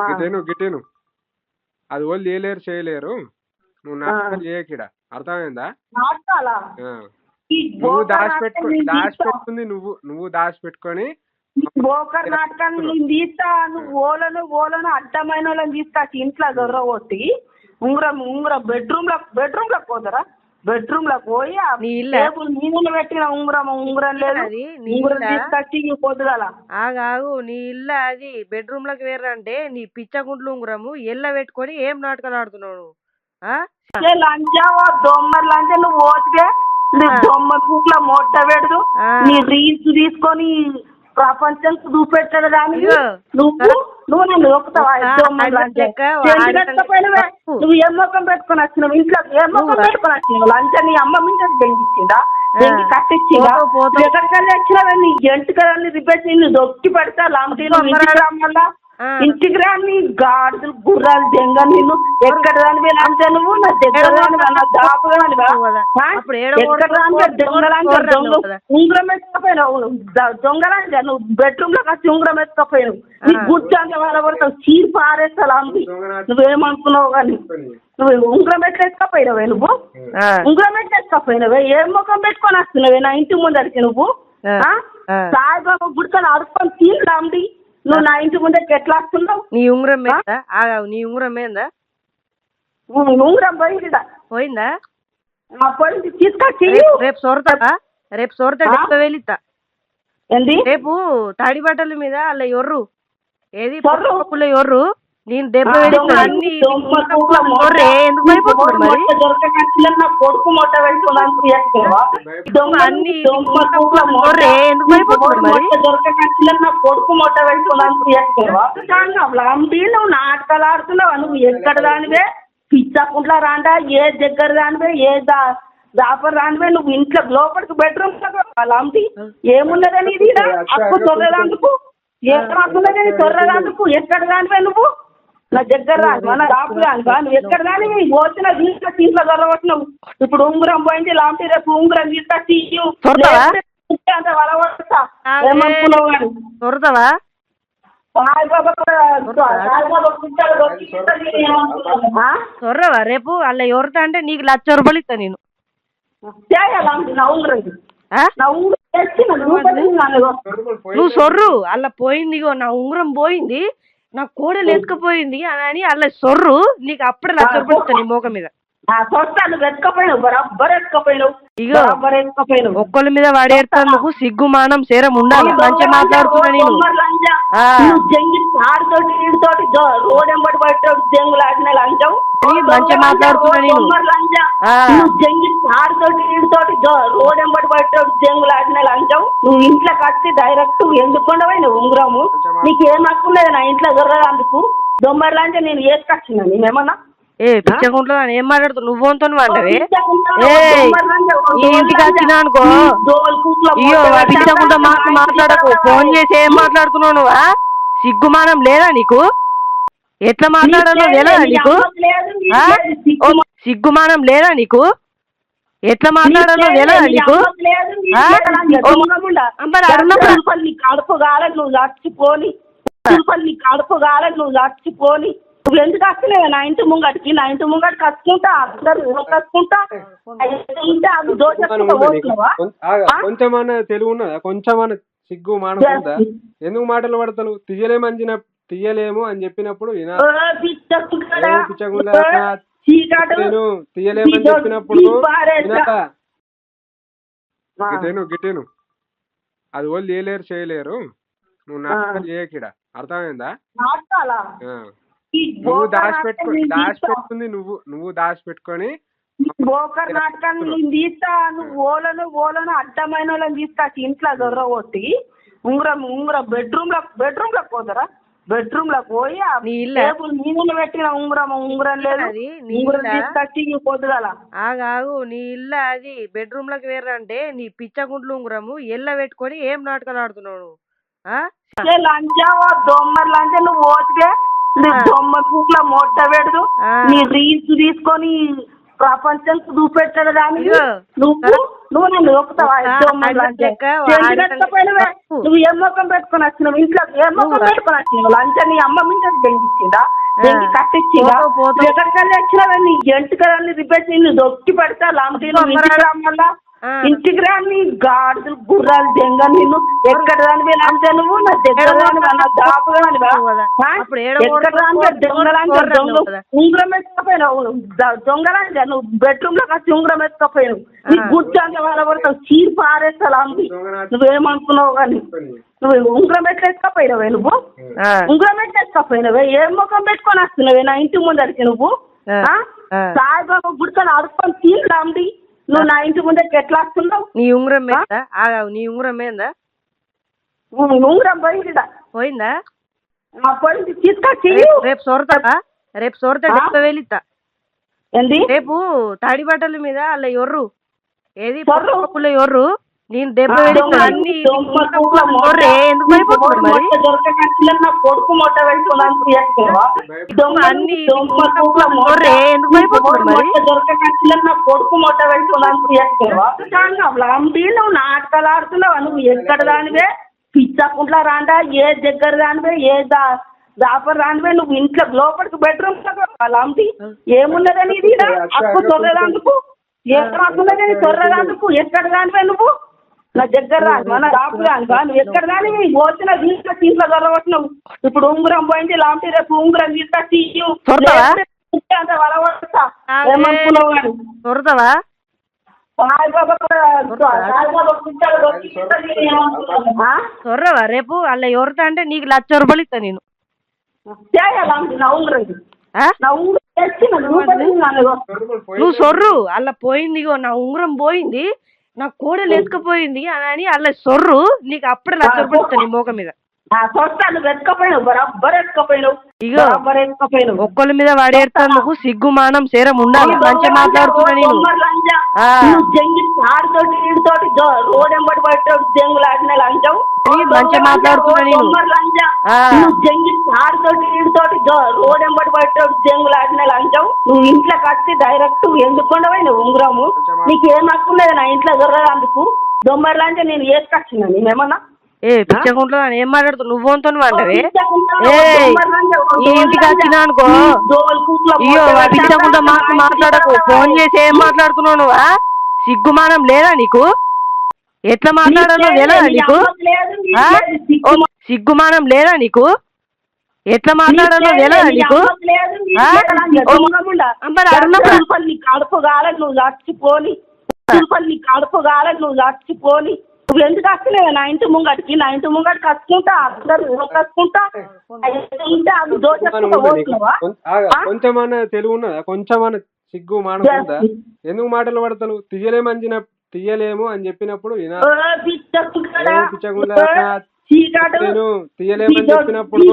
గిటేను అది వాళ్ళు చేయలేరు చేయలేరు. నువ్వు నాటకాలు చేయకిడ, అర్థమైందా? నువ్వు దాచిపెట్టుకుంది నువ్వు దాచిపెట్టుకొని బోకర్ నాటకాన్ని నేను తీస్తా. నువ్వు ఓలను అడ్డమైన వాళ్ళని తీసుకొచ్చి ఇంట్లో దొరగొట్టి ఉంగరం బెడ్రూమ్ లో పోతారా? బెడ్రూమ్ లో పోయి టేబుల్ మీద పెట్టిన ఉంగరం లేదు, ఉంగరం తీసుకొచ్చి పొద్దుగల ఆగాగు. నీ ఇల్లు అది బెడ్రూమ్ లోకి వేరంటే నీ పిచ్చగుంట్లు ఉంగరము ఎల్ల పెట్టుకొని ఏం నాటకాలు ఆడుతున్నావు? లంచా దొమ్మర్ లంచా నువ్వు ఓటికే దొమ్మ పూట్ల మొట్ట పెడదు. నీ రీల్స్ తీసుకొని ప్రపంచం చూపెట్టాడు కానీ నువ్వు నన్ను ఒప్పుతావా? నువ్వు ఏ మొక్కం పెట్టుకొని వచ్చినావు? ఇంట్లో ఏ మొక్కం పెట్టుకొని వచ్చినావు? లంచా నీ అమ్మ మీద బెంకిచ్చిందా? బెంకి కట్టించిందా? ఎక్కడికెళ్ళి వచ్చినావా? నీ ఎంటికల్ని రిపేర్ నిన్ను దొక్కి పెడతా లాంటి మళ్ళా ఇంటికి రా. నీ గాడులు గుర్రాలు దెంగ నిన్ను ఎక్కడ రానివే లంచా నువ్వు? నా దగ్గర రానివా? నా దాపు రానివా? ఎక్కడ రానివా? దొంగలంచా ఉంగరం ఎత్తుకపోయినావు. దొంగలంచా నువ్వు బెడ్రూమ్ లోకి వచ్చి ఉంగరం ఎత్తుకపోయినావు. నీ గుడ్డ అంతా వాళ్ళబడతావు, చీరు పారేస్తా లాంటి. నువ్వేమనుకున్నావు కానీ నువ్వు ఉంగరం ఎట్లా ఎత్తుకపోయినావే? నువ్వు ఉంగరం ఎట్లా ఎత్తుకపోయినావే? ఏం ముఖం పెట్టుకొని వస్తున్నావే నా ఇంటి ముందరికి? నువ్వు సాయిబాబా గుడికని అడుక్కొని తీరు లాంటి. నువ్వు నా ఇంటి ముందరికి ఎట్లా వస్తున్నావు? నీ ఉంగరం నీ ఉంగరం ఏందా? ఉంగరం పోయిందా? పోయిందా? పోయింది, తీసుకొచ్చి రేపు సొరతా 70,000 ఇస్తా. ఏంది రేపు తడి బట్టల మీద అలా ఎర్రు ఏది ఎర్రు నేను 70,000 అన్ని ఎందుకు పడిపోతున్నాడు మరి? కొడుకు మొట్ట పెట్టుకున్నాను ఎందుకు పడిపోతున్నాడు మరి? కొడుకు మొట్ట పెట్టుకున్నాను. నువ్వు నాటకాలు ఆడుతున్నావా? నువ్వు ఎక్కడ దానివే? పిచ్చకుంట్లా రాండా? ఏ దగ్గర దానివే? ఏ జాఫర్ రానివే? నువ్వు ఇంట్లో లోపలికి బెడ్రూమ్ అలాంటి ఏమున్నదని ఇది అప్పు తొర్రదాందుకు ఏమన్నదని తొర్రదాందుకు ఎక్కడ దానివే? నువ్వు నా దగ్గర రానివా? నా రాపు రానివా? నువ్వు ఎక్కడ దానివి? వచ్చిన తీసుకొచ్చి ఇంట్లో దొరకొచ్చినావు. ఇప్పుడు ఉంగరం పోయింది లాంటి, రేపు ఉంగరం తీసుకొచ్చి వలవడతా ఏమనుకున్నావు కానీ తొరతావా? తొర్రవా? రేపు అలా ఎవరితా అంటే నీకు 1,00,000 రూపాయలు ఇస్తా నేను. నువ్వు సొర్రు అలా పోయింది, నా ఉంగరం పోయింది, నా కోడలు ఎత్తుకపోయింది అని అలా సొర్రు, నీకు అప్పుడే 1,00,000 రూపాయలు ఇస్తా నీ మోక మీద. ఇగో ఒక్కళ్ళ మీద వాడేడుతందుకు సిగ్గుమానం సేరం ఉండాలి. మంచిగా మాట్లాడుతున్నా నేను. మంచిగా మాట్లాడుతున్నా నేను. నువ్వు ఇంట్లో కట్టి డైరెక్ట్ ఎందుకు ఉండవు ఉంగరము? నీకేం హక్కు లేదు నా ఇంట్లో దొరకదందుకు. దొమ్మర్ లాంటి నేను వేసుకొచ్చినా నేనేమన్నా? పిచ్చకుంట్లో ఏం మాట్లాడుతు నువ్వు అంటవే? ఇంటికి వచ్చినా అనుకో అయ్యో పిచ్చకుంట మాట్లాడకు. ఫోన్ చేసి ఏం మాట్లాడుతున్నావు నువ్వా? సిగ్గుమానం లేదా నీకు? ఎట్లా మాట్లాడాలో లేదా నీకు? సిగ్గుమానం లేదా నీకు? ఎట్లా మాట్లాడాలో లేదా నీకు? కడుపు కాలేదు నువ్వు చచ్చిపోని, కడుపు కాలేదు నువ్వు చచ్చిపోని. నువ్వు ఎందుకు వస్తలేవు నా ఇంటి ముంగడికి? నా ఇంటి ముంగడికి వస్తుంటా అందరు కట్టుకుంటా కొంచెమన్నా తెలుగు ఉన్నదా? కొంచెమన్నా సిగ్గు మానం ఉందా? ఎందుకు మాటలు పడతాను? తీయలేము అని చెప్పినప్పుడు తీయలేమని చెప్పినప్పుడు గిటేను అది వాళ్ళు చేయలేరు చేయలేరు. నువ్వు నాటకాలు చేయకిడ, అర్థమైందా? నువ్వు దాచిపెట్టుకుంది నువ్వు దాచిపెట్టుకొని బోకర్ నాటకాన్ని నేను తీస్తా. నువ్వు ఓలను అడ్డమైన వాళ్ళని తీసుకొచ్చి ఇంట్లో దొరగొట్టి ఉంగరం బెడ్రూమ్ లో పోతారా? బెడ్రూమ్ లో పోయి టేబుల్ మీద పెట్టిన ఉంగరం లేదు, ఉంగరం తీసుకొచ్చి పొద్దుగల ఆగాగు. నీ ఇల్లు అది బెడ్రూమ్ లోకి వేరంటే నీ పిచ్చగుంట్లు ఉంగరము ఎల్ల పెట్టుకొని ఏం నాటకాలు ఆడుతున్నావు? లంచా దొమ్మర్ లంచా నువ్వు ఓటికే దొమ్మ పూట్ల మొట్ట పెడదు. నీ రీల్స్ తీసుకొని ప్రపంచం చూపెట్టాడు కానీ నువ్వు నన్ను ఒక్కుతావా నువ్వు ఏం ముఖం పెట్టుకుని వచ్చినావు ఇంట్లో ఏం ముఖం పెట్టుకుని వచ్చినావు లంచ నీ అమ్మ మింటది బెంకిచ్చిందా బెంకి కట్టించిందా ఎక్కడికెళ్ళి వచ్చినావే నీ ఎంటుకలన్నీ రిపేర్ నిన్ను దొక్కి పెడతా లాంటీలు వల్ల ఇంటికి రాని గాడులు గుర్రాలు దెంగ నిన్ను ఎక్కడ రానివే లంచా నువ్వు నా దగ్గర రానివా నా దాపు రానివా ఎక్కడ రానివా దొంగలాంచా దొంగ ఉంగరం ఎత్తుకపోయినావు దొంగలాంచా నువ్వు బెడ్రూమ్ లో వచ్చి ఉంగరం ఎత్తుకపోయినావు నీ గుర్జాంగా వాళ్ళ పడతావు చీరు పారేస్తా లాంటి నువ్వేమనుకున్నావు కానీ నువ్వు ఉంగరం ఎట్లా ఎత్తుకపోయినావే నువ్వు ఉంగరం ఎట్లా ఎత్తుకపోయినావే ఏం ముఖం పెట్టుకొని వస్తున్నావే నా ఇంటి ముందరికి నువ్వు సాయిబాబా గుడికొని అడుక్కొని తీరు రాండి నువ్వు నా ఇంటి ముందే ఎట్లా వస్తున్నావు నీ ఉంగరం మీద నీ ఉంగరం ఏందా ఉంగరం పోయిందా పోయిందా పోయింది తీసుకొచ్చి రేపు సొరతా డెబ్బ వెళ్ళిస్తా ఏంది రేపు తాడి బట్టల మీద అలా ఎర్రు ఏది ఎర్రు నేను దెబ్బ వెళ్ళిస్తా అన్ని ఎందుకు భయపడుతున్నారు మరి కొడుకు మొట్ట పెట్టుకున్నాను ఎందుకు భయపడుతున్నారు మరి నా కొడుకు మొట్ట పెట్టుకున్నాను నువ్వు నాటకాలు ఆడుతున్నావా నువ్వు ఎక్కడ దానివే పిచ్చకుంట్లా రాండా ఏ దగ్గర దానివే ఏ దాపర్ రానివే నువ్వు ఇంట్లో లోపలికి బెడ్రూమ్ లాంటి ఏమున్నదని ఇది అప్పు తొర్రదాందుకు ఏమన్నదని తొర్రదాందుకు ఎక్కడ దానివే నువ్వు నా దగ్గర రాను మన దాపు రానుగా నువ్వు ఎక్కడ కానీ పోతున్నా దీంట్లో దీంట్లో దొరకొచ్చినావు ఇప్పుడు ఉంగరం పోయింది లాంటి రేపు ఉంగరం తీసుకొచ్చి వలవడతా ఏమనుకున్నావు కానీ దొరకవా సొర్రవా రేపు అలా ఎవరితో అంటే నీకు 1,00,000 రూపాయలు ఇస్తా నేను నా ఉంగరం నా ఉంగరం నువ్వు సొర్రు అలా పోయింది నా ఉంగరం పోయింది నా కోడలు ఎత్తుకపోయింది అని అలా సొర్రు నీకు అప్పుడే 1,00,000 రూపాయలు ఇస్తా నీ మోక మీద ఇగో ఒక్కళ్ళ మీద వాడేస్తాను సిగ్గు మానం సేరం ఉండాలి మంచిగా మాట్లాడుతున్నా నేను మంచిగా మాట్లాడుతున్నా నేను నువ్వు ఇంట్లో కట్టి డైరెక్ట్ ఎందుకు ఉండవు ఉంగరము నీకు ఏం హక్కులేదు నా ఇంట్లో దొరకదు దొమ్మర్ లాంటి నేను వేసుకొచ్చినా నేనేమన్నా పిచ్చకుంట్లో ఏం మాట్లాడుతావు నువ్వు అంటవే ఇంటికి వచ్చినా అనుకో అయ్యో పిచ్చకుంటా మాట్లాడకు ఫోన్ చేసి ఏం మాట్లాడుతున్నావు నువ్వా సిగ్గుమానం లేదా నీకు ఎట్లా మాట్లాడాలో లేదా నీకు సిగ్గుమానం లేదా నీకు ఎట్లా మాట్లాడాలో లేదా నీకు కడుపు కాలేదు నువ్వు చచ్చిపోని కడుపు కాలేదు నువ్వు చచ్చిపోని నువ్వు ఎందుకు వస్తలేవు నా ఇంటి ముంగడికి కట్టుకుంటా అందరు కట్టుకుంటా కొంచెమన్నా తెలుగు ఉన్నదా కొంచెమన్నా సిగ్గు మానకుండా ఎందుకు మాటలు పడతాను తీయలేము అని చెప్పినప్పుడు తీయలేమని చెప్పినప్పుడు